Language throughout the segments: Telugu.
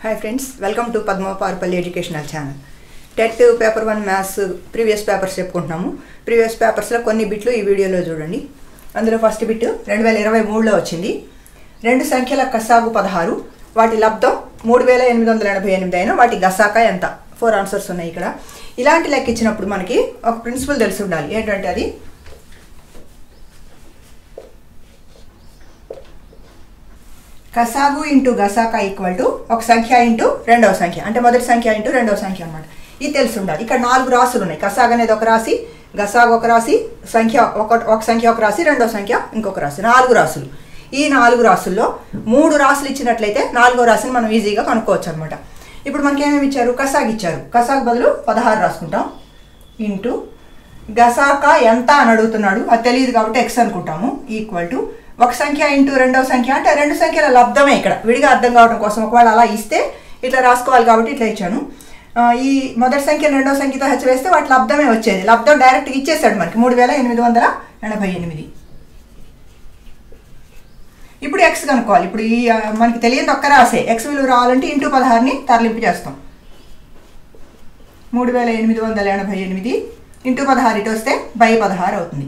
Hi friends, welcome to Padma Parpalli Educational Channel. TET paper 1 maths previous papers చెప్పుకుంటున్నాము. ప్రీవియస్ పేపర్స్లో కొన్ని బిట్లు ఈ వీడియోలో చూడండి. అందులో ఫస్ట్ బిట్ 2023లో వచ్చింది. రెండు సంఖ్యల కసాగు 16, వాటి లబ్ధం 3888 అయినా వాటి గసాక ఎంత? 4 ఆన్సర్స్ ఉన్నాయి ఇక్కడ. ఇలాంటి లెక్క ఇచ్చినప్పుడు మనకి ఒక ప్రిన్సిపల్ తెలిసి ఉండాలి. ఏంటంటే అది కసాగు ఇంటూ గసాక ఈక్వల్ టు ఒక సంఖ్య ఇంటూ రెండవ సంఖ్య, అంటే మొదటి సంఖ్య ఇంటూ రెండవ సంఖ్య అనమాట. ఇది తెలిసి ఉండాలి. ఇక్కడ 4 రాసులు ఉన్నాయి. కసాగు అనేది ఒక రాశి, గసాగు ఒక రాశి, సంఖ్య ఒక సంఖ్య ఒక రాశి, రెండవ సంఖ్య ఇంకొక రాశి, 4 రాసులు. ఈ 4 రాసుల్లో 3 రాసులు ఇచ్చినట్లయితే 4వ రాశిని మనం ఈజీగా కనుక్కోవచ్చు అనమాట. ఇప్పుడు మనకి ఏమేమి ఇచ్చారు? కసాగు ఇచ్చారు. కసాగు బదులు 16 రాసుకుంటాం. ఇంటూ గసాక ఎంత అని అడుగుతున్నాడు, అది తెలియదు కాబట్టి ఎక్స్ అనుకుంటాము. ఈక్వల్ టు ఒక సంఖ్య ఇంటూ రెండవ సంఖ్య, అంటే రెండు సంఖ్యల లబ్ధమే. ఇక్కడ విడిగా అర్థం కావడం కోసం ఒకవేళ అలా ఇస్తే ఇట్లా రాసుకోవాలి కాబట్టి ఇట్లా ఇచ్చాను. ఈ మొదటి సంఖ్య రెండవ సంఖ్యతో హెచ్చ వేస్తే వాటి లబ్ధమే వచ్చేది. లబ్ధం డైరెక్ట్గా ఇచ్చేసాడు మనకి 3888. ఇప్పుడు ఎక్స్ కనుక్కోవాలి. ఇప్పుడు ఈ మనకి తెలియదు ఒక్క రాసే. ఎక్స్ విలువ రావాలంటే ఇంటూ 16ని తరలింపు చేస్తాం. 3888 ఇంటూ 16 ఇటు వస్తే బై 16 అవుతుంది.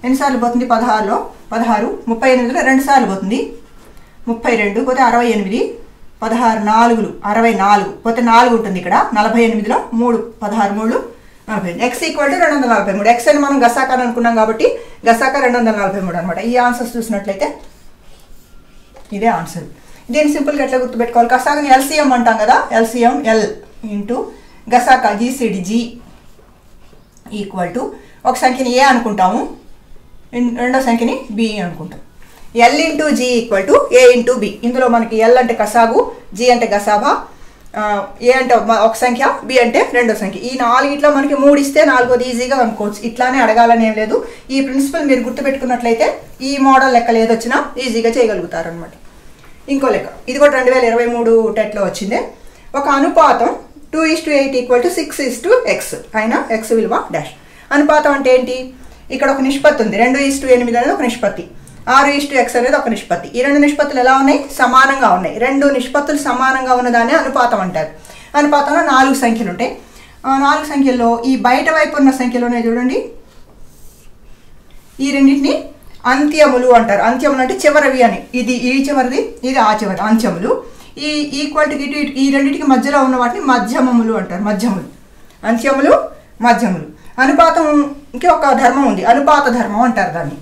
ఎన్నిసార్లు పోతుంది? 16లో 16, 38లో 2 సార్లు పోతుంది. 32 పోతే 68, 16 4లు 64 పోతే 4 ఉంటుంది. ఇక్కడ 48లో 3, 16 3 48. X equal to 243. ఎక్స్ అని మనం గసాక అనుకున్నాం కాబట్టి గసాక 243 అనమాట. ఈ ఆన్సర్స్ చూసినట్లయితే ఇదే ఆన్సర్. దీన్ని సింపుల్గా ఎట్లా గుర్తుపెట్టుకోవాలి? గసాకని ఎల్సిఎం అంటాం కదా. ఎల్సిఎం ఎల్ ఇంటూ గసాక జీసీడి జీ ఈక్వల్ టు ఒక సంఖ్యని ఏ అనుకుంటాము, రెండో సంఖ్యని బి అనుకుంటాం. L into G equal to A into B. ఇందులో మనకి ఎల్ అంటే కసాగు, జీ అంటే గసాబా, ఏ అంటే ఒక సంఖ్య, బి అంటే రెండో సంఖ్య. ఈ 4 మనకి 3 ఇస్తే 4వది ఈజీగా అనుకోవచ్చు. ఇట్లానే అడగాలని ఏం లేదు. ఈ ప్రిన్సిపల్ మీరు గుర్తుపెట్టుకున్నట్లయితే ఈ మోడల్ లెక్కలు ఏదొచ్చినా ఈజీగా చేయగలుగుతారు అనమాట. ఇంకో లెక్క, ఇది కూడా 2023 టెట్లో వచ్చిందే. ఒక అనుపాతం 2:8 ఈక్వల్ టు 6:x అయినా ఎక్స్ విలువ డాష్. అనుపాతం అంటే ఏంటి? ఇక్కడ ఒక నిష్పత్తి ఉంది. 2:8 అనేది ఒక నిష్పత్తి, 6:x అనేది ఒక నిష్పత్తి. ఈ 2 నిష్పత్తులు ఎలా ఉన్నాయి? సమానంగా ఉన్నాయి. 2 నిష్పత్తులు సమానంగా ఉన్నదాన్ని అనుపాతం అంటారు. అనుపాతంలో 4 సంఖ్యలు ఉంటాయి. 4 సంఖ్యల్లో ఈ బయట వైపు ఉన్న సంఖ్యలోనే చూడండి, ఈ రెండింటిని అంత్యములు అంటారు. అంత్యములు అంటే చివరివి అని. ఇది ఈ చివరిది, ఇది ఆ చివరి, అంత్యములు. ఈ ఈక్వల్ టు ఈ రెండింటికి మధ్యలో ఉన్న వాటిని మధ్యమములు అంటారు. మధ్యములు, అంత్యములు, మధ్యములు. అనుపాతంకి ఒక ధర్మం ఉంది, అనుపాత ధర్మం అంటారు దాన్ని.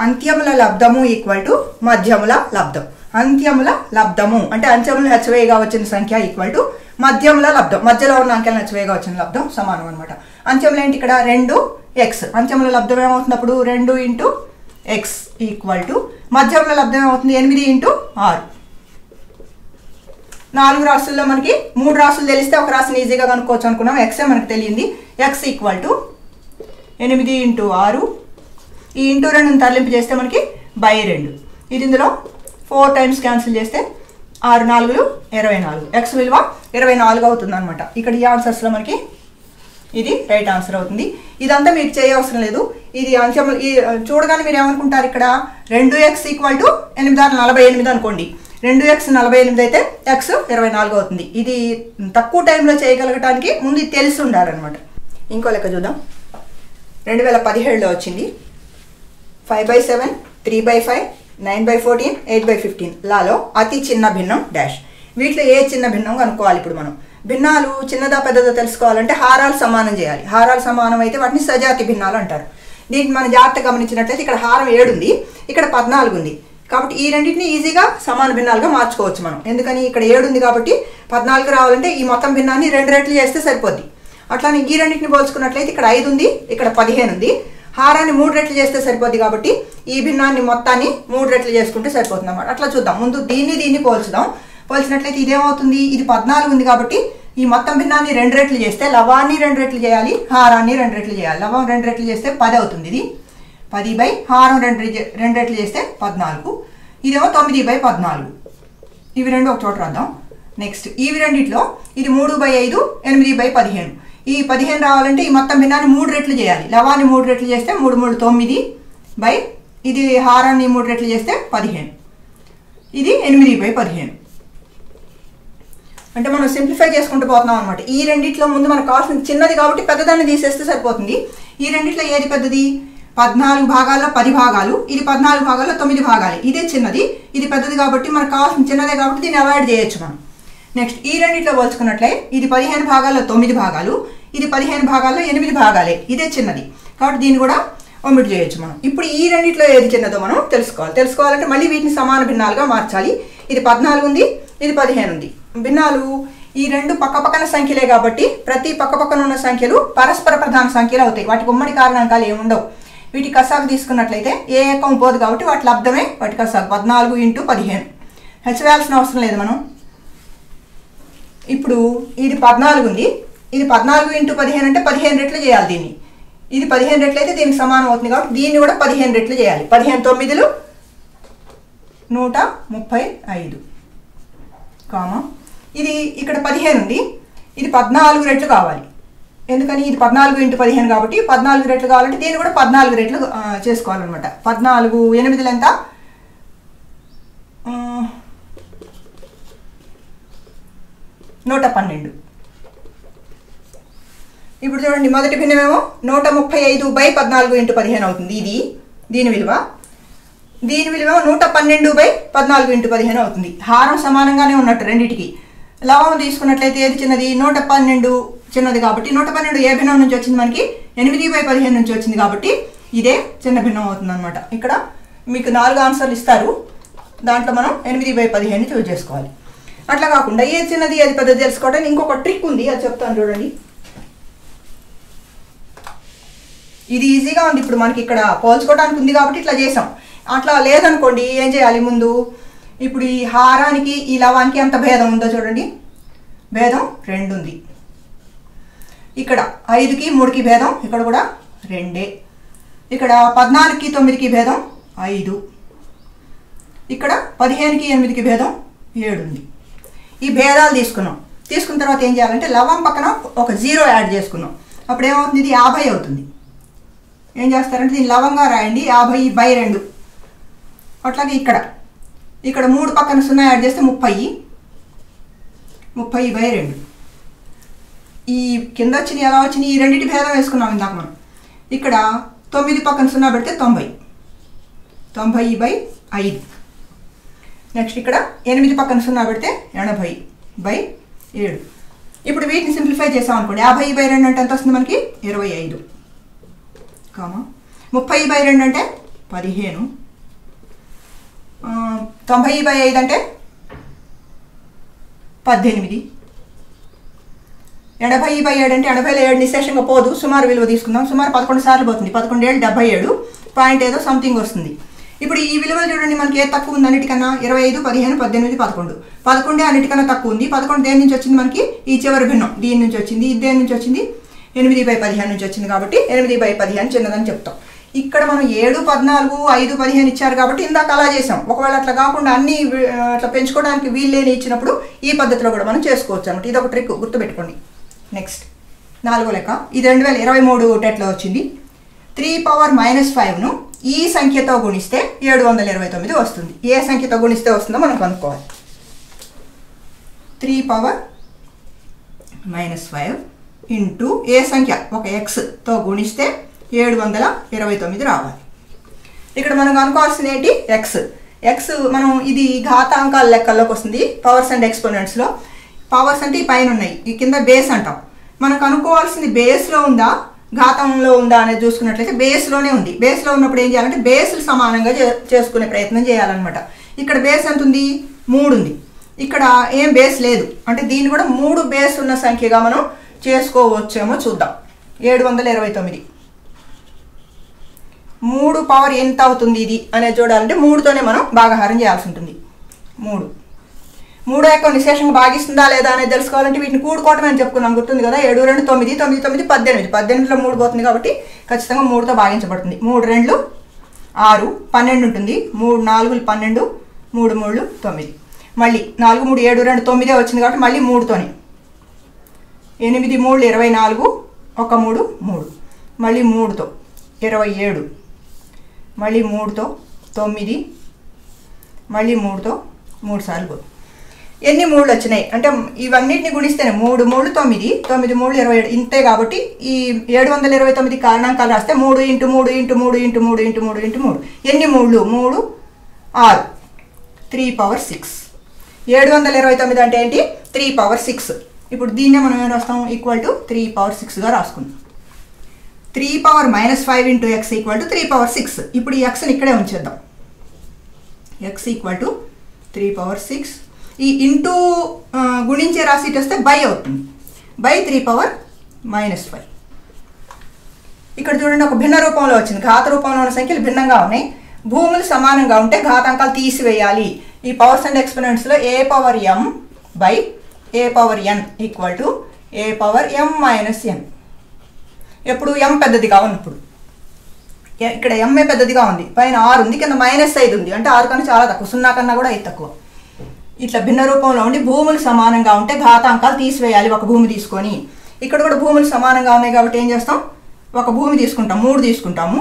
అంత్యముల లబ్ధము ఈక్వల్ టు మధ్యముల లబ్ధం. అంత్యముల లబ్ధము అంటే అంత్యములు హెచ్చవేయగా వచ్చిన సంఖ్య ఈక్వల్ టు మధ్యముల లబ్ధం. మధ్యలో ఉన్న అంకెలను హెచ్చవేయగా వచ్చిన లబ్ధం సమానం అనమాట. అంత్యములు ఏంటి? ఇక్కడ 2x. అంత్యముల లబ్ధం ఏమవుతుంది అప్పుడు? 2 ఇంటూ ఎక్స్ ఈక్వల్ టు మధ్యముల లబ్ధం ఏమవుతుంది? 8 ఇంటూ 6. 4 రాసుల్లో మనకి 3 రాసులు తెలిస్తే ఒక రాశిని ఈజీగా కనుక్కోవచ్చు అనుకున్నాం. ఎక్సే మనకు తెలియంది. X equal to 8 into 6. ఈ ఇంటూ 2ని తరలింపు చేస్తే మనకి బై 2. ఇది ఇందులో 4 టైమ్స్ క్యాన్సిల్ చేస్తే 6 4లు 24. ఎక్స్ విలువ 24 అవుతుంది అనమాట. ఇక్కడ ఈ ఆన్సర్స్లో మనకి ఇది రైట్ ఆన్సర్ అవుతుంది. ఇదంతా మీకు చేయవసరం లేదు. ఇది అంశం చూడగానే మీరు ఏమనుకుంటారు? ఇక్కడ 2x ఈక్వల్ టు 8 48 అనుకోండి. 2x 48 అయితే ఎక్స్ 24 అవుతుంది. ఇది తక్కువ టైంలో చేయగలగటానికి ముందు ఇది తెలిసి ఉండాలన్నమాట. ఇంకో లెక్క చూద్దాం. 2017లో వచ్చింది. 5/7, 3/5, 9/14, 8/15 లాలో అతి చిన్న భిన్నం డాష్. వీటిలో ఏ చిన్న భిన్నం కనుక్కోవాలి? ఇప్పుడు మనం భిన్నాలు చిన్నదా పెద్దదా తెలుసుకోవాలంటే హారాలు సమానం చేయాలి. హారాలు సమానం అయితే వాటిని సజాతి భిన్నాలు అంటారు. దీనికి మనం జాగ్రత్తగా గమనించినట్లయితే ఇక్కడ హారం 7 ఉంది, ఇక్కడ 14 ఉంది. కాబట్టి ఈ రెండింటిని ఈజీగా సమాన భిన్నాలుగా మార్చుకోవచ్చు మనం. ఎందుకని? ఇక్కడ 7 ఉంది కాబట్టి 14 రావాలంటే ఈ మొత్తం భిన్నాన్ని 2 రెట్లు చేస్తే సరిపోద్ది. అట్లానే ఈ రెండింటిని పోల్చుకున్నట్లయితే ఇక్కడ 5 ఉంది, ఇక్కడ 15 ఉంది. హారాన్ని 3 రెట్లు చేస్తే సరిపోద్ది కాబట్టి ఈ భిన్నాన్ని మొత్తాన్ని 3 రెట్లు చేసుకుంటే సరిపోతుంది అన్నమాట. అట్లా చూద్దాం. ముందు దీన్ని పోల్చుదాం. పోల్చినట్లయితే ఇదేమవుతుంది? ఇది 14 ఉంది కాబట్టి ఈ మొత్తం భిన్నాన్ని 2 రెట్లు చేస్తే లవాన్ని 2 రెట్లు చేయాలి, హారాన్ని 2 రెట్లు చేయాలి. లవం 2 రెట్లు చేస్తే 10 అవుతుంది. ఇది 10 హారం 2 రెట్లు చేస్తే 14. ఇదేమో 9/14. ఇవి రెండు ఒక చోట రాద్దాం. నెక్స్ట్ ఇవి రెండిట్లో ఇది 3/5, 8/15. ఈ 15 రావాలంటే ఈ మొత్తం భిన్నాన్ని 3 రెట్లు చేయాలి. లవాన్ని 3 రెట్లు చేస్తే 3 3 9 ఇది హారాన్ని 3 రెట్లు చేస్తే 15. ఇది 8/15. అంటే మనం సింప్లిఫై చేసుకుంటూ పోతున్నాం అనమాట. ఈ రెండిట్లో ముందు మనకు కావాల్సిన చిన్నది కాబట్టి పెద్దదాన్ని తీసేస్తే సరిపోతుంది. ఈ రెండిట్లో ఏది పెద్దది? 14 భాగాల్లో 10 భాగాలు, ఇది 14 భాగాల్లో 9 భాగాలు. ఇదే చిన్నది, ఇది పెద్దది కాబట్టి మనకు కావాల్సిన చిన్నదే కాబట్టి దీన్ని అవాయిడ్ చేయొచ్చు మనం. నెక్స్ట్ ఈ రెండిట్లో పోల్చుకున్నట్లే ఇది 15 భాగాల్లో 9 భాగాలు, ఇది 15 భాగాల్లో 8 భాగాలే. ఇదే చిన్నది కాబట్టి దీన్ని కూడా ఒమిట్ చేయొచ్చు మనం. ఇప్పుడు ఈ రెండిట్లో ఏది చిన్నదో మనం తెలుసుకోవాలంటే మళ్ళీ వీటిని సమాన భిన్నాలుగా మార్చాలి. ఇది 14 ఉంది, ఇది 15 ఉంది. భిన్నాలు ఈ రెండు పక్కపక్కన సంఖ్యలే కాబట్టి ప్రతి పక్కపక్కన ఉన్న సంఖ్యలు పరస్పర ప్రధాన సంఖ్యలు అవుతాయి. వాటికి ఉమ్మడి కారణాంకాలు ఏముండవు. వీటి కసాగు తీసుకున్నట్లయితే ఏ ఏకం పోదు కాబట్టి వాటి లబ్ధమే వాటి కసాగు. 14 × 15 హెచ్చవేయాల్సిన అవసరం లేదు మనం. ఇప్పుడు ఇది 14 ఉంది, ఇది 14 × 15 అంటే 15 రెట్లు చేయాలి దీన్ని. ఇది 15 రెట్లు అయితే దీనికి సమానం అవుతుంది కాబట్టి దీన్ని కూడా 15 రెట్లు చేయాలి. 15 9లు 135, ఇది ఇక్కడ 15 ఉంది, ఇది 14 రెట్లు కావాలి. ఎందుకని ఇది 14 × 15 కాబట్టి 14 రెట్లు కావాలంటే దీన్ని కూడా 14 రెట్లు చేసుకోవాలన్నమాట. 14 8లు ఎంత? 112. ఇప్పుడు చూడండి మొదటి భిన్నమేమో 135/14 × 15 అవుతుంది. ఇది దీని విలువ 112/14 × 15 అవుతుంది. హారం సమానంగానే ఉన్నట్టు రెండింటికి. లవం తీసుకున్నట్లయితే ఏది చిన్నది? 112 చిన్నది కాబట్టి 112 ఏ భిన్నం నుంచి వచ్చింది? మనకి 8/15 నుంచి వచ్చింది కాబట్టి ఇదే చిన్న భిన్నం అవుతుంది అనమాట. ఇక్కడ మీకు 4 ఆన్సర్లు ఇస్తారు, దాంట్లో మనం 8/15 చూస్ చేసుకోవాలి. అట్లా కాకుండా ఏది చిన్నది ఏది పెద్దది తెలుసుకోవడానికి ఇంకొక ట్రిక్ ఉంది, అది చెప్తాను చూడండి. ఇది ఈజీగా ఉంది. ఇప్పుడు మనకి ఇక్కడ పోల్చుకోవడానికి ఉంది కాబట్టి ఇట్లా చేసాం. అట్లా లేదనుకోండి ఏం చేయాలి? ముందు ఇప్పుడు ఈ హారానికి ఈ లవానికి ఎంత భేదం ఉందో చూడండి. భేదం 2 ఉంది. ఇక్కడ 5కి 3కి భేదం ఇక్కడ కూడా 2. ఇక్కడ 14కి 9కి భేదం 5. ఇక్కడ 15కి 8కి భేదం 7 ఉంది. ఈ భేదాలు తీసుకున్న తర్వాత ఏం చేయాలంటే లవం పక్కన ఒక 0 యాడ్ చేసుకున్నాం. అప్పుడు ఏమవుతుంది? ఇది 50 అవుతుంది. ఏం చేస్తారంటే దీన్ని లవంగా రాయండి, 50/2. అట్లాగే ఇక్కడ 3 పక్కన 0 యాడ్ చేస్తే 30/2. ఈ కింద వచ్చినాయి ఎలా వచ్చినాయి? ఈ రెండింటి భేదం వేసుకున్నాం ఇందాక మనం. ఇక్కడ 9 పక్కన 0 పెడితే 90/5. నెక్స్ట్ ఇక్కడ 8 పక్కన 0 పెడితే 80/7. ఇప్పుడు వీటిని సింప్లిఫై చేసాం అనుకోండి. 50/2 అంటే ఎంత వస్తుంది మనకి? 25. 30/2 అంటే 15. 90/5 అంటే 18. 80/7 అంటే 80లో 7 నిశేషంగా పోదు, సుమారు విలువ తీసుకుందాం. సుమారు 11 సార్లు పోతుంది. 11 7 77 పాయింట్ ఏదో సంథింగ్ వస్తుంది. ఇప్పుడు ఈ విలువలు చూడండి మనకి ఏది తక్కువ ఉంది అన్నిటికన్నా? 25 15 18 11. 11 అన్నిటికన్నా తక్కువ ఉంది. 11 దేని నుంచి వచ్చింది మనకి? ఈ చివరి భిన్నం దీని నుంచి వచ్చింది. ఇది దేని నుంచి వచ్చింది? 8/15 నుంచి వచ్చింది కాబట్టి 8/15 చిన్నదని చెప్తాం. ఇక్కడ మనం 7 14 5 15 ఇచ్చారు కాబట్టి ఇందాక అలా చేసాం. ఒకవేళ అట్లా కాకుండా అన్ని అట్లా పెంచుకోవడానికి వీళ్ళేని ఇచ్చినప్పుడు ఈ పద్ధతిలో కూడా మనం చేసుకోవచ్చు అనమాట. ఇది ఒక ట్రిక్ గుర్తుపెట్టుకోండి. నెక్స్ట్ 4వ లెక్క. ఇది 2023 టెట్లో వచ్చింది. 3⁻⁻5ను ఈ సంఖ్యతో గుణిస్తే 729 వస్తుంది. ఏ సంఖ్యతో గుణిస్తే వస్తుందో మనం కనుక్కోవాలి. 3⁻⁻5 ఇంటూ ఏ సంఖ్య ఒక ఎక్స్తో గుణిస్తే 729 రావాలి. ఇక్కడ మనం కనుక్కోవాల్సింది ఏంటి? ఎక్స్ మనం ఇది ఘాతాంకాల లెక్కల్లోకి వస్తుంది. Powers and ఎక్స్పోనెంట్స్లో. పవర్స్ అంటే ఈ పైన ఉన్నాయి, ఈ కింద బేస్ అంటాం. మనం కనుక్కోవాల్సింది బేస్లో ఉందా ఘాతంలో ఉందా అనేది చూసుకున్నట్లయితే బేస్లోనే ఉంది. బేస్లో ఉన్నప్పుడు ఏం చేయాలంటే బేస్లు సమానంగా చేసుకునే ప్రయత్నం చేయాలన్నమాట. ఇక్కడ బేస్ ఎంత ఉంది? 3 ఉంది. ఇక్కడ ఏం బేస్ లేదు అంటే దీన్ని కూడా 3 బేస్ ఉన్న సంఖ్యగా మనం చేసుకోవచ్చేమో చూద్దాం. 729 3 పవర్ ఎంత అవుతుంది ఇది అనేది చూడాలంటే 3తోనే మనం భాగాహారం చేయాల్సి ఉంటుంది. 3 యొక్క నిశేషంగా భాగిస్తుందా లేదా అనేది తెలుసుకోవాలంటే వీటిని కూడుకోవటం అని చెప్పుకున్నాం, గుర్తుంది కదా? 7 2 9 9 9 18. 18లో 3 పోతుంది కాబట్టి ఖచ్చితంగా 3తో భాగించబడుతుంది. 3 2 6 12 ఉంటుంది. 3 4 12 3 3 9. మళ్ళీ 4 3 7 2 9 వచ్చింది కాబట్టి మళ్ళీ 3తోనే 8 3 24 1 3 3 మళ్ళీ 3తో 27 మళ్ళీ 3తో 9, మళ్ళీ 3తో 3 సార్లు. ఎన్ని 3లు వచ్చినాయి అంటే ఇవన్నిటిని గుణిస్తేనే 3 3 9, 9 3 27 ఇంతే. కాబట్టి ఈ 729 కారణాంకాలు రాస్తే 3 × 3 × 3 × 3 × 3 × 3. ఎన్ని 3లు? 3 6, 3/6. 729 అంటే ఏంటి? 3/6. ఇప్పుడు దీన్నే మనం ఏం రాస్తాం? ఈక్వల్ టు 3/6గా రాసుకుందాం. 3 power -5 × x ఈక్వల్ టు 3/6. ఇప్పుడు ఈ xని ఇక్కడే ఉంచేద్దాం. x equal to 3/6. ఈ ఇంటూ గుణించే రాసి ఇటు వస్తే బై అవుతుంది. By 3 power -5. ఇక్కడ చూడండి, ఒక భిన్న రూపంలో వచ్చింది. ఘాత రూపంలో ఉన్న సంఖ్యలు భిన్నంగా ఉన్నాయి. భూములు సమానంగా ఉంటే ఘాతాంకాలు తీసివేయాలి. ఈ పవర్స్ అండ్ ఎక్స్పోనెంట్స్లో a/m by a/n equal to a/m-n. ఎప్పుడు m పెద్దదిగా ఉన్నప్పుడు. ఇక్కడ m పెద్దదిగా ఉంది, పైన 6 ఉంది, కింద -5 ఉంది. అంటే 6 కన్నా చాలా తక్కువ, 0 కన్నా కూడా 5 తక్కువ. ఇట్లా భిన్న రూపంలో ఉండి భూములు సమానంగా ఉంటే ఘాతాంకాలు తీసివేయాలి ఒక భూమి తీసుకొని. ఇక్కడ కూడా భూములు సమానంగా ఉన్నాయి కాబట్టి ఏం చేస్తాం? ఒక భూమి తీసుకుంటాం, 3 తీసుకుంటాము.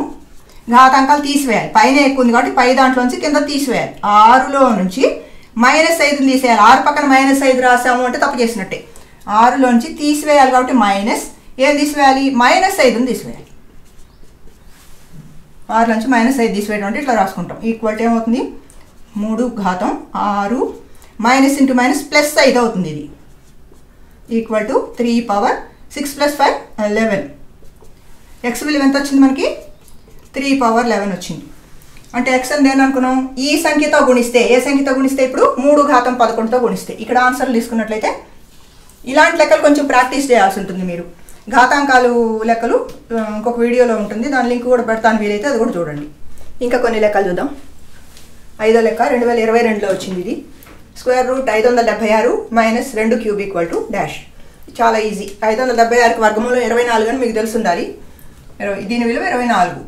ఘాతాంకాలు తీసివేయాలి. పైన ఎక్కువ ఉంది కాబట్టి పై దాంట్లోంచి కింద తీసివేయాలి. 6లో నుంచి -5 తీసేయాలి. 6 పక్కన -5 రాసాము అంటే తప్పు చేసినట్టే. 6లోంచి తీసివేయాలి కాబట్టి ఏం తీసివేయాలి? -5 తీసివేయాలి. 6లోంచి -5 తీసివేయడం అంటే ఇట్లా రాసుకుంటాం. ఈక్వల్ టు ఏమవుతుంది? 3 6 మైనస్ ఇంటూ మైనస్ ప్లస్ 5 అవుతుంది. ఇది ఈక్వల్ టు 3 power 6 + 5 11. ఎక్స్ విలువ ఎంత వచ్చింది మనకి? 3 power 11 వచ్చింది. అంటే ఎక్స్ అని దేని అనుకున్నాం? ఈ సంఖ్యతో గుణిస్తే. ఏ సంఖ్యతో గుణిస్తే? ఇప్పుడు 3/11తో గుణిస్తే. ఇక్కడ ఆన్సర్లు తీసుకున్నట్లయితే ఇలాంటి లెక్కలు కొంచెం ప్రాక్టీస్ చేయాల్సి ఉంటుంది మీరు. ఘాతాంకాలు లెక్కలు ఇంకొక వీడియోలో ఉంటుంది, దాని లింక్ కూడా పెడతాను, వీలైతే అది కూడా చూడండి. ఇంకా కొన్ని లెక్కలు చూద్దాం. 5వ లెక్క 2022లో వచ్చింది. ఇది √576 - 2 క్యూబ్ ఈక్వల్ టు డాష్. చాలా ఈజీ. 576కి వర్గమూలం 24 అని మీకు తెలిసి ఉండాలి. దీని విలువ 24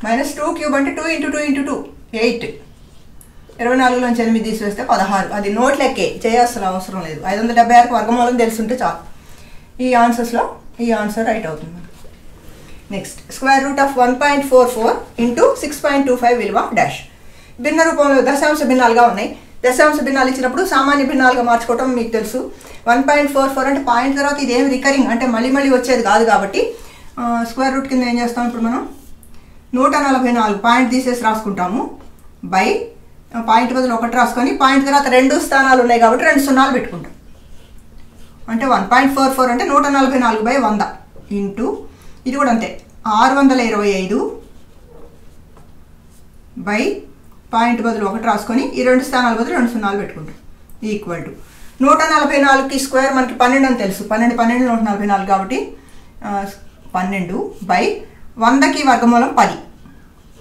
-2 క్యూబ్ అంటే 2 × 2 × 2 8. 24లోంచి 8 తీసివేస్తే 16. అది నోట్ లెక్కే, చేయాల్సిన అవసరం లేదు. 576కి వర్గమూలం తెలుసుంటే చాలు. ఈ ఆన్సర్స్లో ఈ ఆన్సర్ రైట్ అవుతుంది. నెక్స్ట్ √1.44 × 6.25 విలువ డాష్. భిన్న రూపంలో దశాంశ భిన్నాలుగా ఉన్నాయి. దశాంశ భిన్నాలు ఇచ్చినప్పుడు సామాన్య భిన్నాలుగా మార్చుకోవటం మీకు తెలుసు. 1.44 అంటే పాయింట్ తర్వాత ఇదేమి రికరింగ్ అంటే మళ్ళీ వచ్చేది కాదు కాబట్టి స్క్వేర్ రూట్ కింద ఏం చేస్తాం? ఇప్పుడు మనం 144 పాయింట్ తీసేసి రాసుకుంటాము. బై పాయింట్ బదులు 1 రాసుకొని పాయింట్ తర్వాత 2 స్థానాలు ఉన్నాయి కాబట్టి 2 సున్నాలు పెట్టుకుంటాం. అంటే 1.44 అంటే 144/100 ఇంటూ ఇది కూడా అంతే 625 బై పాయింట్ బదులు 1 రాసుకొని ఈ 2 స్థానాల బదులు 2 సున్నాలు పెట్టుకుంటాం. ఈక్వల్ టు 144కి స్క్వేర్ మనకి 12 అని తెలుసు. 12 144 కాబట్టి 12 బై 100కి వర్గమూలం 10,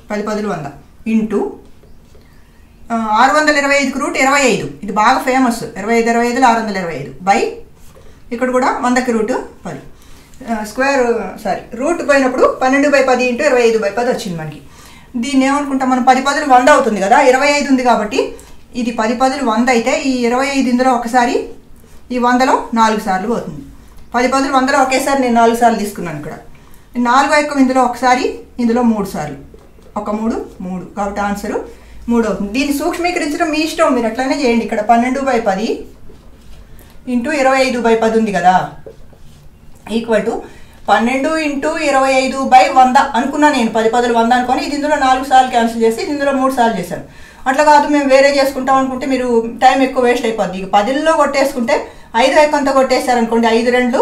10 బదులు 100 ఇంటూ 625కి రూట్ 25. ఇది బాగా ఫేమస్. 25 625 బై ఇక్కడ కూడా 100కి రూట్ 10. రూట్ పోయినప్పుడు 12/10 × 25/10 వచ్చింది మనకి. దీన్ని ఏమనుకుంటాం మనం? 10 పదులు 100 అవుతుంది కదా. 25 ఉంది కాబట్టి ఇది 10 పదులు 100 అయితే ఈ 25 ఇందులో ఒకసారి, ఈ 100లో 4 సార్లు పోతుంది. 10 పదులు 100లో ఒకేసారి నేను 4 సార్లు తీసుకున్నాను. ఇక్కడ 4 ఎక్కువ ఇందులో ఒకసారి, ఇందులో 3 సార్లు. 1 3 కాబట్టి ఆన్సరు 3 అవుతుంది. దీన్ని సూక్ష్మీకరించడం మీ ఇష్టం, మీరు అట్లానే చేయండి. ఇక్కడ 12/10 × 25/10 ఉంది కదా. ఈక్వల్ టు 12 × 25/100 అనుకున్నా నేను. 10 పదులు 100 అనుకొని ఇది ఇందులో 4 సార్లు క్యాన్సిల్ చేసి ఇది ఇందులో 3 సార్లు చేశాను. అట్లా కాదు మేము వేరే చేసుకుంటాం అనుకుంటే మీరు టైం ఎక్కువ వేస్ట్ అయిపోద్ది. ఇక 10లో కొట్టేసుకుంటే 5 ఎక్కువంతా కొట్టేశారనుకోండి. 5 2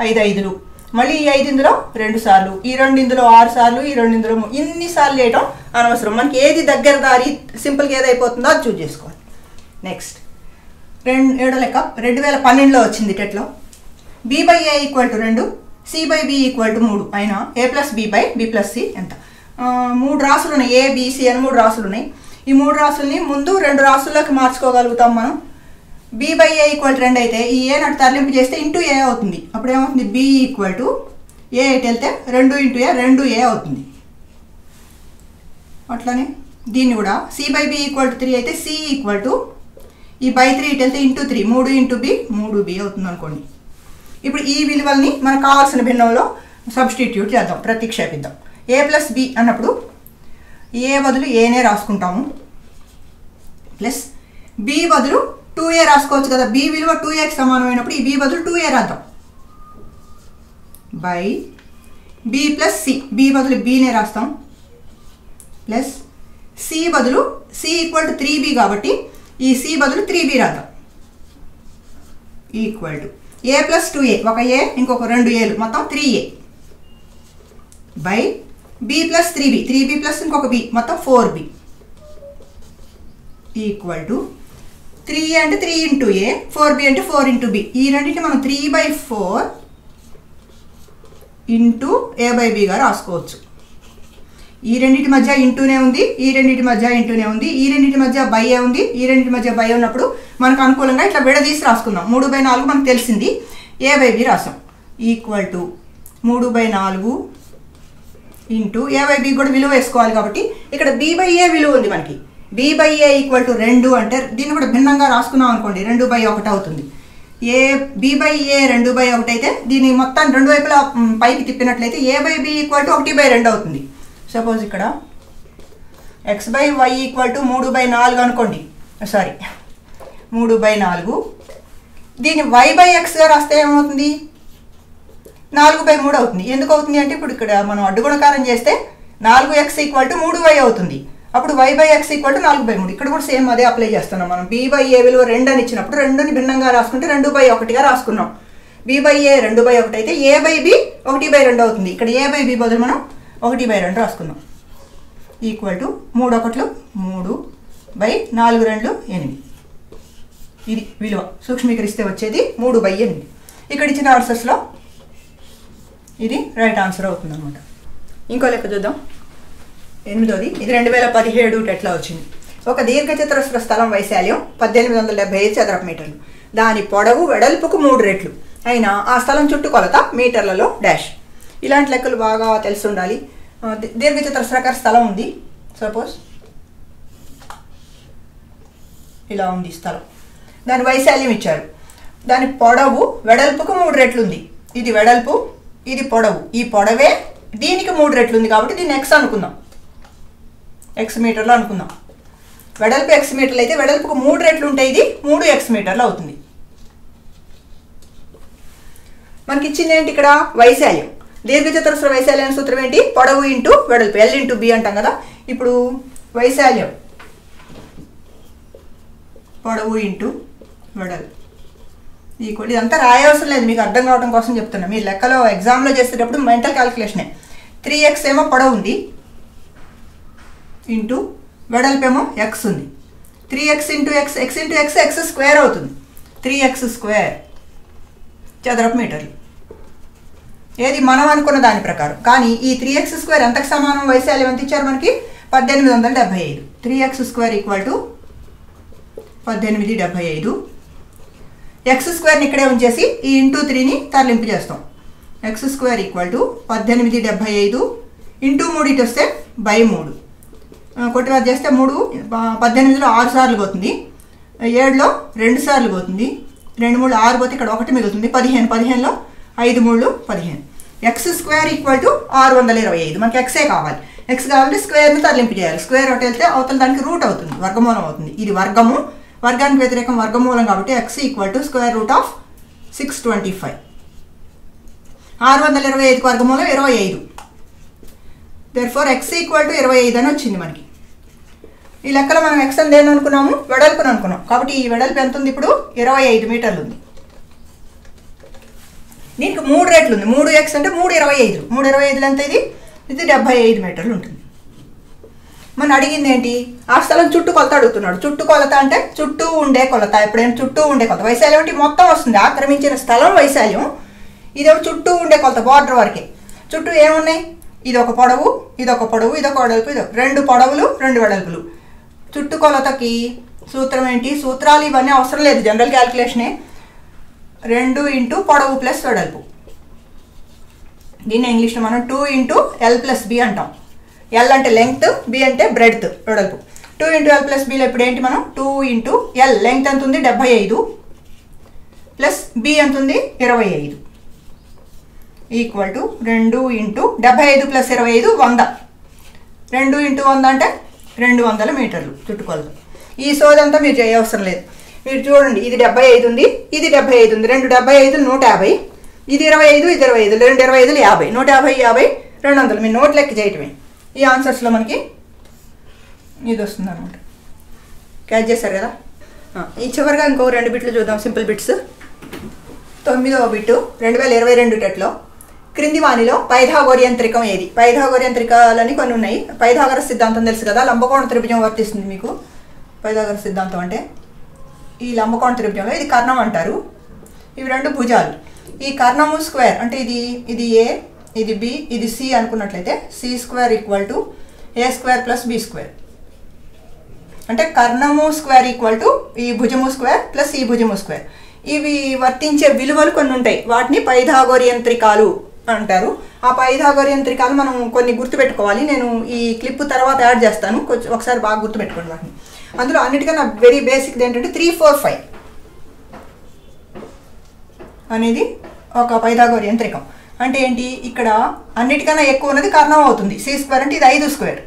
5 5లు, మళ్ళీ ఈ 5 ఇందులో 2 సార్లు, ఈ 2 ఇందులో 6 సార్లు, ఈ 2 ఇందులో ఇన్ని సార్లు చేయటం అనవసరం. మనకి ఏది దగ్గర దారి సింపుల్గా ఏది అయిపోతుందో అది చూజ్ చేసుకోవాలి. నెక్స్ట్ 7వ లెక్క 2012లో వచ్చింది. టెట్లో b/a = 2, c/b = 3 అయినా a+b/b+c ఎంత? 3 రాసులు ఉన్నాయి. a, b, c అని 3 రాసులు ఉన్నాయి. ఈ 3 రాసుల్ని ముందు 2 రాసుల్లోకి మార్చుకోగలుగుతాం మనం. b/a = 2 అయితే ఈ a నటు తరలింపు చేస్తే ఇంటూ a అవుతుంది. అప్పుడు ఏమవుతుంది? b = a ఇటు వెళ్తే 2 × a 2a అవుతుంది. అట్లానే దీన్ని కూడా c/b = 3 అయితే c ఈ /3 ఇటు వెళ్తే ఇంటూ 3, 3 × b 3b అవుతుంది అనుకోండి. ఇప్పుడు ఈ విలువల్ని మనకు కావాల్సిన భిన్నంలో సబ్స్టిట్యూట్ చేద్దాం, ప్రతిక్షేపిద్దాం. a+b అన్నప్పుడు ఏ బదులు ఏనే రాసుకుంటాము ప్లస్ బి బదులు 2a రాసుకోవచ్చు కదా, బి విలువ 2aకి సమానమైనప్పుడు ఈ బి బదులు 2a రాద్దాం by b plus c, b బదులు బీనే రాస్తాం ప్లస్ సి బదులు సి ఈక్వల్ టు 3b కాబట్టి ఈ సి బదులు 3b రాద్దాం equal to A plus 2a, ఒక ఏ ఇంకొక 2 ఏలు మొత్తం 3a by b plus 3b plus ఇంకొక బి మొత్తం 4b ఈక్వల్ టు 3a అంటే 3 ఇంటూ ఏ, 4b అంటే 4 ఇంటూ బి. ఈ రెండింటిని మనం 3/4 ఇంటూ a/b గా రాసుకోవచ్చు. ఈ రెండింటి మధ్య ఇంటూనే ఉంది, ఈ రెండింటి మధ్య ఇంటూనే ఉంది, ఈ రెండింటి మధ్య బై ఏ ఉంది, ఈ రెండింటి మధ్య బై ఉన్నప్పుడు మనకు అనుకూలంగా ఇట్లా విడదీసి రాసుకుందాం. 3/4 మనకు తెలిసింది, a/b రాసాం ఈక్వల్ టు 3/4 ఇంటూ a/b కూడా విలువ వేసుకోవాలి కాబట్టి ఇక్కడ b/a విలువ ఉంది మనకి. b/a ఈక్వల్ టు 2 అంటే దీన్ని కూడా భిన్నంగా రాసుకున్నాం అనుకోండి 2/1 అవుతుంది. b/a 2/1 అయితే దీన్ని మొత్తం రెండు వైపులా పైకి తిప్పినట్లయితే a/b ఈక్వల్ టు 1/2 అవుతుంది. సపోజ్ ఇక్కడ x/y ఈక్వల్ టు 3/4 అనుకోండి, సారీ 3/4. దీన్ని y/x రాస్తే ఏమవుతుంది 4/3 అవుతుంది. ఎందుకు అవుతుంది అంటే ఇప్పుడు ఇక్కడ మనం అడ్డుగుణకారం చేస్తే 4x ఈక్వల్ టు 3y అవుతుంది. అప్పుడు y/x ఈక్వల్ టు 4/3. ఇక్కడ కూడా సేమ్ అదే అప్లై చేస్తున్నాం. మనం b/a విలువ 2 అని ఇచ్చినప్పుడు 2ని భిన్నంగా రాసుకుంటే 2/1గా రాసుకున్నాం. b/a 2/1 అయితే a/b 1/2 అవుతుంది. ఇక్కడ a/b బదులు మనం 1/2 రాసుకుందాం ఈక్వల్ టు 3 1 3 బై 4 2 8. ఇది విలువ సూక్ష్మీకరిస్తే వచ్చేది 3/8. ఇక్కడ ఇచ్చిన ఆన్సర్స్లో ఇది రైట్ ఆన్సర్ అవుతుంది అనమాట. ఇంకో లెక్క చూద్దాం. 8వ ఇది 2017 ఎట్లా వచ్చింది. ఒక దీర్ఘచతురస్ర స్థలం వైశాల్యం 1875 చదరపు మీటర్లు, దాని పొడవు వెడల్పుకు 3 రెట్లు అయినా ఆ స్థలం చుట్టుకొలత మీటర్లలో డాష్. ఇలాంటి లెక్కలు బాగా తెలిసి ఉండాలి. దీర్ఘచతురస్రాకార స్థలం ఉంది, సపోజ్ ఇలా ఉంది స్థలం, దాని వైశాల్యం ఇచ్చారు, దాని పొడవు వెడల్పుకు 3 రెట్లు ఉంది. ఇది వెడల్పు, ఇది పొడవు, ఈ పొడవే దీనికి 3 రెట్లు ఉంది కాబట్టి దీన్ని ఎక్స్ అనుకుందాం, ఎక్స్ మీటర్లు అనుకుందాం. వెడల్పు ఎక్స్ మీటర్లు అయితే వెడల్పుకు 3 రెట్లు ఉంటే ఇది 3x మీటర్లు అవుతుంది. మనకి ఇచ్చింది ఏంటి ఇక్కడ వైశాల్యం. దీర్ఘచతురస్ర వైశాల్యం సూత్రం ఏంటి, పొడవు ఇంటూ వెడల్పు, L ఇంటూ B అంటాం కదా. ఇప్పుడు వైశాల్యం పొడవు ఇంటూ వెడల్పు ఈక్వల్, ఇదంతా రాయవసరం లేదు, మీకు అర్థం కావడం కోసం చెప్తున్నా. మీరు లెక్కలో ఎగ్జామ్లో చేసేటప్పుడు మెంటల్ క్యాలిక్యులేషనే. 3x ఏమో పొడవు ఉంది ఇంటూ వెడల్పు ఏమో ఎక్స్ ఉంది. 3x into X, X into X X square అవుతుంది, 3x² చదరపు మీటర్లు. ఏది మనం అనుకున్న దాని ప్రకారం. కానీ ఈ 3x² ఎంతకు సమానం, వైశాల్యం ఎంత ఇచ్చారు మనకి 1875. 3x² equal to 1875. x² ఇక్కడే ఉంచేసి ఈ ఇంటూ 3ని తరలింపు చేస్తాం. x² ఈక్వల్ టు 1875 ఇంటూ 3 ఇటు వస్తే బై 3 కొట్టివారు చేస్తే 3 18లో 6 సార్లు పోతుంది, 7లో 2 సార్లు పోతుంది, 2 3 6 పోతే ఇక్కడ 1 మిగులుతుంది, 15 15లో 5 3 15. x² equal to 625. మనకి ఎక్సే కావాలి, ఎక్స్ కావాలంటే స్క్వేర్ని తరలింపు చేయాలి. స్క్వేర్ ఒకటి వెళ్తే అవతల దానికి రూట్ అవుతుంది, వర్గమూలం అవుతుంది. ఇది వర్గము, వర్గానికి వ్యతిరేకం వర్గమూలం కాబట్టి x ఈక్వల్ టు √625. 625కి వర్గమూలం 25. దేర్ఫోర్ x ఈక్వల్ టు 25 అని వచ్చింది మనకి. ఈ లెక్కలో మనం x అని దేని అనుకున్నాము, వెడల్పుని అనుకున్నాం కాబట్టి ఈ వెడల్పు ఎంత ఉంది ఇప్పుడు 25 మీటర్లు ఉంది. దీనికి 3 రెట్లు ఉంది, 3x అంటే 325. 325 ఎంత ఇది 75 మీటర్లు ఉంటుంది. మనం అడిగింది ఏంటి, ఆ స్థలం చుట్టూ కొలత అడుగుతున్నాడు. చుట్టూ కొలత అంటే చుట్టూ ఉండే కొలత, ఎప్పుడైనా చుట్టూ ఉండే కొలత. వైశాల్యం అంటే మొత్తం వస్తుంది, ఆక్రమించిన స్థలం వైశాల్యం. ఇదేమో చుట్టూ ఉండే కొలత, బార్డర్ వరకే. చుట్టూ ఏమున్నాయి, ఇదొక పొడవు, ఇదొక పొడవు, ఇదొక వెడల్పు, ఇదొక 2 పొడవులు 2 వెడల్పులు. చుట్టూ కొలతకి సూత్రం ఏంటి, సూత్రాలు ఇవన్నీ అవసరం లేదు, జనరల్ క్యాలిక్యులేషనే. 2 ఇంటూ పొడవు ప్లస్ వెడల్పు. దీన్ని ఇంగ్లీష్లో మనం 2 ఇంటూ L ప్లస్ B అంటాం. L అంటే లెంగ్త్, B అంటే బ్రెడ్త్ వెడల్పు. 2 ఇంటూ L ప్లస్ Bలో ఇప్పుడు ఏంటి మనం 2 ఇంటూ L, లెంగ్త్ ఎంత ఉంది 75 ప్లస్ B ఎంత ఉంది 25 ఈక్వల్ టు 2 ఇంటూ 75 ప్లస్ 25 100. 2 × 100 అంటే 200 మీటర్లు చుట్టుకొలత. ఈ సోదంతా మీరు చేయవసరం లేదు. మీరు చూడండి, ఇది 75 ఉంది, ఇది 75 ఉంది. 2 75 150, ఇది 25, ఇది 25, 2 25 50, 150 50 200. మీరు నోట్ లెక్క చేయటమే. ఈ ఆన్సర్స్లో మనకి ఇది వస్తుంది అనమాట. క్యాచ్ చేశారు కదా. ఈ చివరిగా ఇంకో 2 బిట్లు చూద్దాం, సింపుల్ బిట్స్. 9వ బిట్టు 2022 టెట్లో క్రింది వానిలో పైథాగోరియన్ త్రికం ఏది? పైథాగోరియన్ త్రికాలని కొన్ని ఉన్నాయి. పైథాగరస్ సిద్ధాంతం తెలుసు కదా, లంబకోణ త్రిభుజం వర్తిస్తుంది మీకు. పైథాగరస్ సిద్ధాంతం అంటే ఈ లంబకోణ త్రిభుజంలో ఇది కర్ణం అంటారు. ఇవి 2 భుజాలు. ఈ కర్ణము స్క్వేర్ అంటే ఇది ఏ, ఇది బి, ఇది సి అనుకున్నట్లయితే C² = A² + B². అంటే కర్ణము స్క్వేర్ = ఈ భుజము స్క్వేర్ ప్లస్ ఈ భుజము స్క్వేర్. ఇవి వర్తించే విలువలు కొన్ని ఉంటాయి, వాటిని పైథాగోరియన్ త్రికాలు అంటారు. ఆ పైథాగోరియన్ త్రికాలు మనం కొన్ని గుర్తుపెట్టుకోవాలి. నేను ఈ క్లిప్ తర్వాత యాడ్ చేస్తాను, కొంచెం ఒకసారి బాగా గుర్తుపెట్టుకోండి వాటిని. అందులో అన్నిటికన్నా వెరీ బేసిక్ది ఏంటంటే 3 4 5 అనేది ఒక పైథాగోరియన్ త్రికం. అంటే ఏంటి, ఇక్కడ అన్నిటికన్నా ఎక్కువ ఉన్నది కర్ణం అవుతుంది. C² అంటే ఇది 5².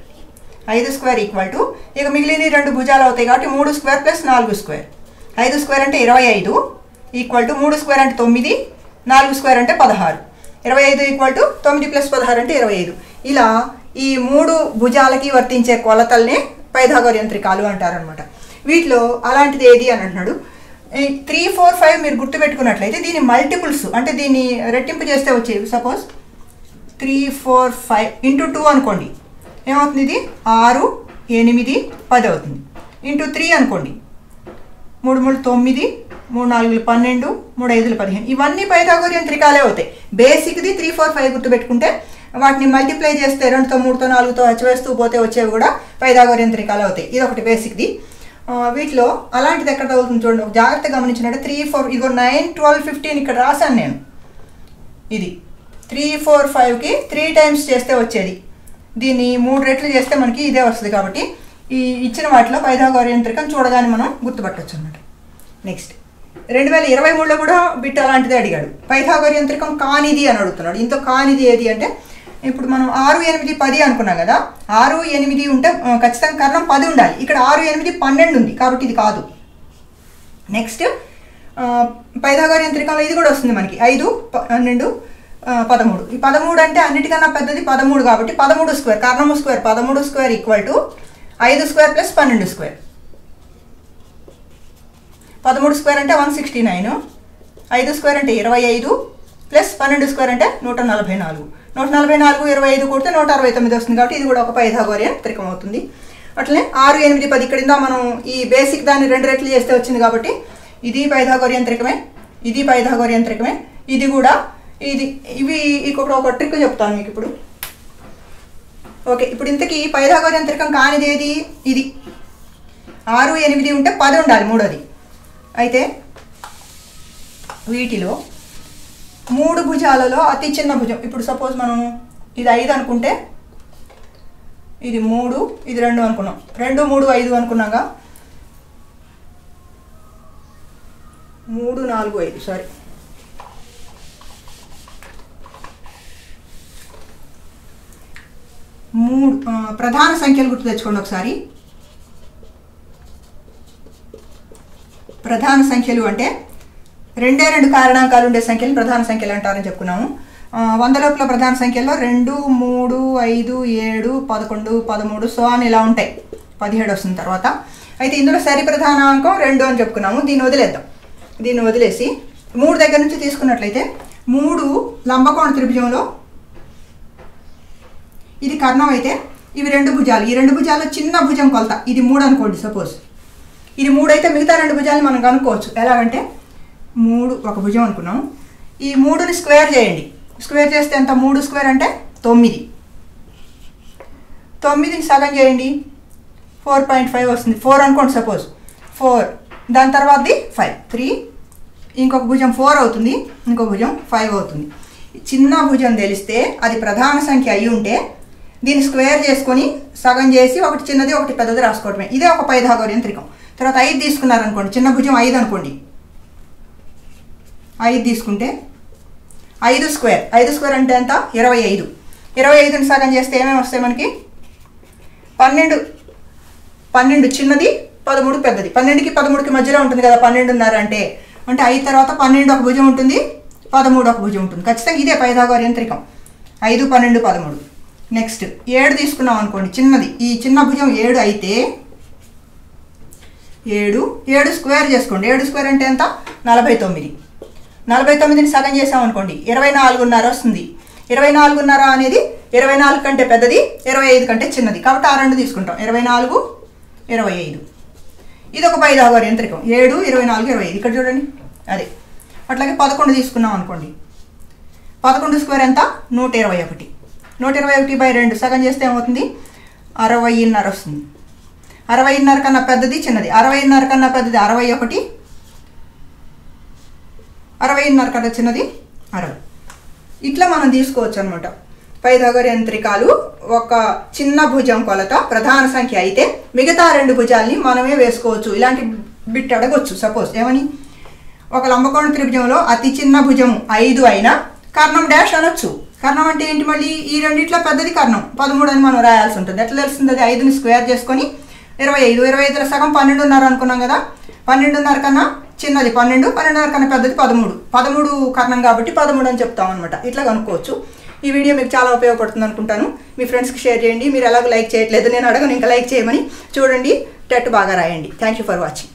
5² ఇక మిగిలిన 2 భుజాలు అవుతాయి కాబట్టి 3² + 4². 5² అంటే 25 3² అంటే 9, 4² అంటే 16. 25 9 + 16 అంటే 25. ఇలా ఈ 3 భుజాలకి వర్తించే కొలతల్నే పైథాగోరియన్ త్రికాలు అంటారనమాట. వీటిలో అలాంటిది ఏది అని అంటున్నాడు. 3 4 5 మీరు గుర్తుపెట్టుకున్నట్లయితే దీని మల్టిపుల్స్ అంటే దీన్ని రెట్టింపు చేస్తే వచ్చేవి. సపోజ్ 3 4 5 × 2 అనుకోండి, ఏమవుతుంది? ఇది 6 8 10 అవుతుంది. × 3 అనుకోండి, 3 3 9, 3 4 12, 3 5 15. ఇవన్నీ పైథాగోరియన్ త్రికాలే అవుతాయి. బేసిక్ది 3 4 5 గుర్తుపెట్టుకుంటే వాటిని మల్టిప్లై చేస్తే 2తో 3తో 4తో హెచ్చవేస్తూ పోతే వచ్చేవి కూడా పైథాగోరియన్ త్రికాలు అవుతాయి. ఇది ఒకటి బేసిక్ది. వీటిలో అలాంటిది ఎక్కడ తగులుతుంది చూడండి, జాగ్రత్తగా గమనించినట్టు 3 4 ఇగో 9 12 15 ఇక్కడ రాశాను నేను. ఇది 3 4 5కి 3 టైమ్స్ చేస్తే వచ్చేది. దీన్ని 3 రెట్లు చేస్తే మనకి ఇదే వస్తుంది. కాబట్టి ఈ ఇచ్చిన వాటిలో పైథాగోరియన్ త్రికం చూడగానే మనం గుర్తుపట్టవచ్చు అన్నమాట. నెక్స్ట్ 2023లో కూడా బిట్ అలాంటిదే అడిగాడు. పైథాగోరియన్ త్రికం కానిది అని అడుగుతున్నాడు. ఇంత కానిది ఏది అంటే, ఇప్పుడు మనం 6 8 10 అనుకున్నాం కదా, 6 8 ఉంటే ఖచ్చితంగా కర్ణం 10 ఉండాలి. ఇక్కడ 6 8 12 ఉంది కాబట్టి ఇది కాదు. నెక్స్ట్ పైథాగోరియన్ త్రికంలో ఇది కూడా వస్తుంది మనకి 5 12 13. ఈ 13 అంటే అన్నిటికన్నా పెద్దది 13 కాబట్టి 13² కర్ణము స్క్వేర్ 13² = 5² + 12². 13² అంటే 169, 5² అంటే 25 + 12² అంటే 144. 144 25 కూడితే 169 వస్తుంది కాబట్టి ఇది కూడా ఒక పైథాగోరియన్ త్రికం అవుతుంది. అట్లనే 6 8 10 ఇక్కడ మనం ఈ బేసిక్ దాన్ని 2 రెట్లు చేస్తే వచ్చింది కాబట్టి ఇది పైథాగోరియన్ త్రికమే, ఇది పైథాగోరియన్ త్రికమే, ఇది కూడా ఇది. ఇవి ఇక్కడ ఒక ట్రిక్ చెప్తాను మీకు ఇప్పుడు. ఓకే, ఇప్పుడు ఇంతకీ పైథాగోరియన్ త్రికం కానిది ఏది? ఇది 6 8 ఉంటే 10 ఉండాలి మూడోది. అయితే వీటిలో 3 భుజాలలో అతి చిన్న భుజం, ఇప్పుడు సపోజ్ మనం ఇది 5 అనుకుంటే ఇది 3, ఇది 2 అనుకున్నాం. 2 3 5 అనుకున్నాగా 3 4 5 సారీ 3 ప్రధాన సంఖ్యలు గుర్తు తెచ్చుకోండి ఒకసారి. ప్రధాన సంఖ్యలు అంటే 2 కారణాంకాలు ఉండే సంఖ్యలు ప్రధాన సంఖ్యలు అంటారని చెప్పుకున్నాము. 100 లోపల ప్రధాన సంఖ్యల్లో 2 3 5 7 11 13 సో అని ఇలా ఉంటాయి. 17 వస్తుంది తర్వాత. అయితే ఇందులో సరి ప్రధానాంకం 2 అని చెప్పుకున్నాము. దీన్ని వదిలేద్దాం. దీన్ని వదిలేసి 3 దగ్గర నుంచి తీసుకున్నట్లయితే 3 లంబకోణ త్రిభుజంలో ఇది కర్ణం అయితే ఇవి 2 భుజాలు. ఈ 2 భుజాలు చిన్న భుజం కొలత ఇది 3 అనుకోండి. సపోజ్ ఇది 3 అయితే మిగతా 2 భుజాలు మనం కనుక్కోవచ్చు. ఎలాగంటే 3 ఒక భుజం అనుకున్నాం. ఈ 3ని స్క్వేర్ చేయండి. స్క్వేర్ చేస్తే ఎంత? 3² అంటే 9. 9ని సగం చేయండి 4.5 వస్తుంది. 4 అనుకోండి సపోజ్ 4, దాని తర్వాతది 5 3, ఇంకొక భుజం 4 అవుతుంది, ఇంకొక భుజం 5 అవుతుంది. చిన్న భుజం తెలిస్తే అది ప్రధాన సంఖ్య అయి ఉంటే దీన్ని స్క్వేర్ చేసుకొని సగం చేసి ఒకటి చిన్నది ఒకటి పెద్దది రాసుకోవటమే. ఇదే ఒక పైథాగోరియన్ త్రికం. తర్వాత 5 తీసుకున్నారనుకోండి, చిన్న భుజం 5 అనుకోండి. 5 తీసుకుంటే 5² అంటే ఎంత? 25. 25ని సగం చేస్తే ఏమేమి వస్తాయి మనకి? 12 చిన్నది, 13 పెద్దది. 12కి 13కి మధ్యలో ఉంటుంది కదా 12.5 అంటే 5 తర్వాత 12 ఒక భుజం ఉంటుంది, 13 ఒక భుజం ఉంటుంది. ఖచ్చితంగా ఇదే పైథాగోరియన్ యంత్రికం. 5, 12, 13. నెక్స్ట్ 7 తీసుకున్నాం అనుకోండి, చిన్నది. ఈ చిన్న భుజం 7 అయితే 7 స్క్వేర్ చేసుకోండి. 7 స్క్వేర్ అంటే ఎంత? 49. 49ని సగం చేసాం అనుకోండి 24.5 వస్తుంది. 24.5 అనేది 24 కంటే పెద్దది, 25 కంటే చిన్నది. కాబట్టి ఆ రెండు తీసుకుంటాం. 24, 25. ఇది ఒక పైథాగోరియన్ యంత్రికం. 7, 24, 25. ఇక్కడ చూడండి అదే. అట్లాగే 11 తీసుకున్నాం అనుకోండి. 11 స్క్వేర్ ఎంత? 121. 121/2 సగం చేస్తే ఏమవుతుంది? 60.5 వస్తుంది. 60.5 కన్నా పెద్దది, చిన్నది. 60.5 కన్నా పెద్దది 61, 60.5 కన్నా చిన్నది 60. ఇట్లా మనం తీసుకోవచ్చు అనమాట. పైథాగోరియన్ యంత్రికాలు ఒక చిన్న భుజం కొలత ప్రధాన సంఖ్య అయితే మిగతా 2 భుజాల్ని మనమే వేసుకోవచ్చు. ఇలాంటి బిట్ అడగొచ్చు. సపోజ్ ఏమని, ఒక లంబకోణ త్రిభుజంలో అతి చిన్న భుజం 5 అయినా కర్ణం డాష్ అనొచ్చు. కర్ణం అంటే ఏంటి? మళ్ళీ ఈ రెండిట్లో పెద్దది కర్ణం 13 అని మనం రాయాల్సి ఉంటుంది. ఎట్లా తెలుస్తుంది? అది 5ని స్క్వేర్ చేసుకొని 25. 25లో సగం 12.5 అనుకున్నాం కదా. 12.5 కన్నా చిన్నది 12, 12.5 కన్నా పెద్దది 13. 13 కర్ణం కాబట్టి 13 అని చెప్తాం అనమాట. ఇట్లా కనుక్కోవచ్చు. ఈ వీడియో మీకు చాలా ఉపయోగపడుతుంది అనుకుంటాను. మీ ఫ్రెండ్స్కి షేర్ చేయండి. మీరు ఎలాగో లైక్ చేయట్లేదు, నేను అడగను ఇంకా లైక్ చేయమని. చూడండి, టెట్ బాగా రాయండి. Thank you for watching.